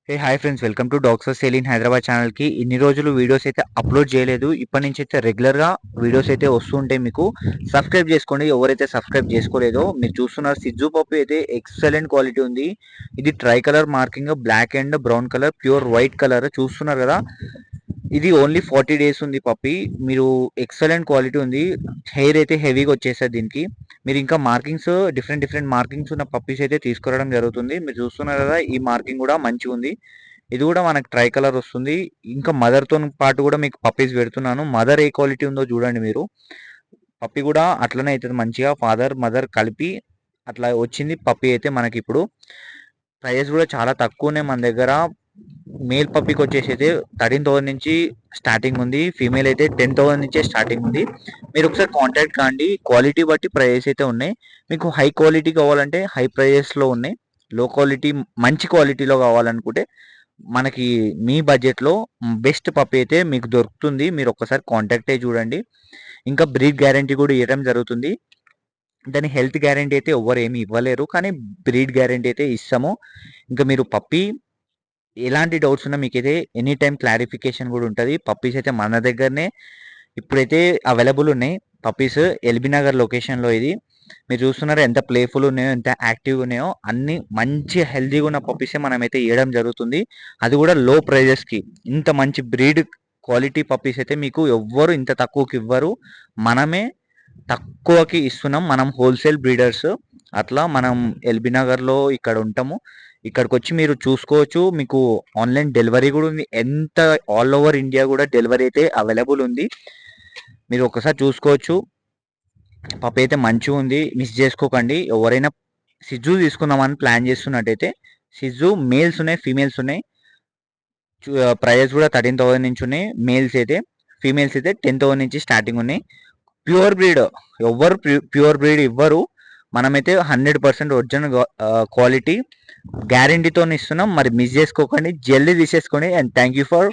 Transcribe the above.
Hi friends, welcome to dogs for sale in Hyderabad ఛానల్కి. ఇన్ని రోజులు వీడియోస్ అయితే అప్లోడ్ చేయలేదు. ఇప్పటి నుంచి అయితే రెగ్యులర్గా వీడియోస్ అయితే వస్తుంటాయి. మీకు సబ్స్క్రైబ్ చేసుకోండి. ఎవరైతే సబ్స్క్రైబ్ చేసుకోలేదో మీరు చూస్తున్నారు. సిజ్జు పప్పి అయితే ఎక్సలెంట్ క్వాలిటీ ఉంది. ఇది tri colour marking, black and brown colour, pure white colour చూస్తున్నారు కదా. ఇది ఓన్లీ 40 డేస్ ఉంది పప్పి. మీరు ఎక్సలెంట్ క్వాలిటీ ఉంది. హెయిర్ అయితే హెవీగా వచ్చేస్తుంది దీనికి. మీరు ఇంకా మార్కింగ్స్ డిఫరెంట్ మార్కింగ్స్ ఉన్న పప్పీస్ అయితే తీసుకురావడం జరుగుతుంది. మీరు చూస్తున్నారు కదా, ఈ మార్కింగ్ కూడా మంచిగా ఉంది. ఇది కూడా మనకు ట్రై కలర్ వస్తుంది. ఇంకా మదర్తో పాటు కూడా మీకు పప్పీస్ పెడుతున్నాను. మదర్ ఏ క్వాలిటీ ఉందో చూడండి మీరు. పప్పి కూడా అట్లనే అవుతుంది మంచిగా. ఫాదర్ మదర్ కలిపి అట్లా వచ్చింది పప్పి అయితే మనకి. ఇప్పుడు ప్రైస్ కూడా చాలా తక్కువనే మన దగ్గర. మేల్ పప్పీకి వచ్చేసి అయితే 13,000 నుంచి స్టార్టింగ్ ఉంది. ఫీమేల్ అయితే 10,000 నుంచే స్టార్టింగ్ ఉంది. మీరు ఒకసారి కాంటాక్ట్ కాండి. క్వాలిటీ బట్టి ప్రైజెస్ అయితే ఉన్నాయి. మీకు హై క్వాలిటీ కావాలంటే హై ప్రైజెస్లో ఉన్నాయి. లో క్వాలిటీ మంచి క్వాలిటీలో కావాలనుకుంటే మనకి మీ బడ్జెట్లో బెస్ట్ పప్పి అయితే మీకు దొరుకుతుంది. మీరు ఒక్కసారి కాంటాక్ట్ అయ్యి చూడండి. ఇంకా బ్రీడ్ గ్యారంటీ కూడా ఇవ్వడం జరుగుతుంది. దాని హెల్త్ గ్యారంటీ అయితే ఎవరు ఏమి ఇవ్వలేరు, కానీ బ్రీడ్ గ్యారంటీ అయితే ఇస్తాము. ఇంకా మీరు పప్పి ఎలాంటి డౌట్స్ ఉన్నా మీకైతే ఎనీ టైం క్లారిఫికేషన్ కూడా ఉంటుంది. పప్పీస్ అయితే మన దగ్గరనే ఇప్పుడైతే అవైలబుల్ ఉన్నాయి. పప్పీస్ ఎల్బీ నగర్ లొకేషన్లో. ఇది మీరు చూస్తున్నారు ఎంత ప్లేఫుల్ ఉన్నాయో, ఎంత యాక్టివ్గా ఉన్నాయో. అన్ని మంచి హెల్తీగా ఉన్న పప్పీసే మనమైతే ఇవ్వడం జరుగుతుంది. అది కూడా లో ప్రైజెస్కి. ఇంత మంచి బ్రీడ్ క్వాలిటీ పప్పీస్ అయితే మీకు ఎవ్వరు ఇంత తక్కువకి ఇవ్వరు. మనమే తక్కువకి ఇస్తున్నాం. మనం హోల్సేల్ బ్రీడర్స్. అట్లా మనం ఎల్బీ నగర్లో ఇక్కడ ఉంటాము. ఇక్కడికి వచ్చి మీరు చూసుకోవచ్చు. మీకు ఆన్లైన్ డెలివరీ కూడా ఉంది. ఎంత ఆల్ ఓవర్ ఇండియా కూడా డెలివరీ అయితే అవైలబుల్ ఉంది. మీరు ఒకసారి చూసుకోవచ్చు. పప్పి అయితే మంచిగా ఉంది, మిస్ చేసుకోకండి. ఎవరైనా సిజ్జు తీసుకుందామని ప్లాన్ చేస్తున్నట్టయితే సిజ్జు మేల్స్ ఉన్నాయి, ఫీమేల్స్ ఉన్నాయి. ప్రైజెస్ కూడా 13,000 నుంచి ఉన్నాయి మేల్స్ అయితే. ఫీమేల్స్ అయితే 10,000 నుంచి స్టార్టింగ్ ఉన్నాయి. ప్యూర్ బ్రీడ్ ఎవ్వరు ప్యూర్ బ్రీడ్ ఇవ్వరు. మనమైతే 100% ఒరిజినల్ క్వాలిటీ గ్యారంటీతో ఇస్తున్నాం. మరి మిస్ చేసుకోకండి, జల్దీ తీసేసుకోండి. And thank you for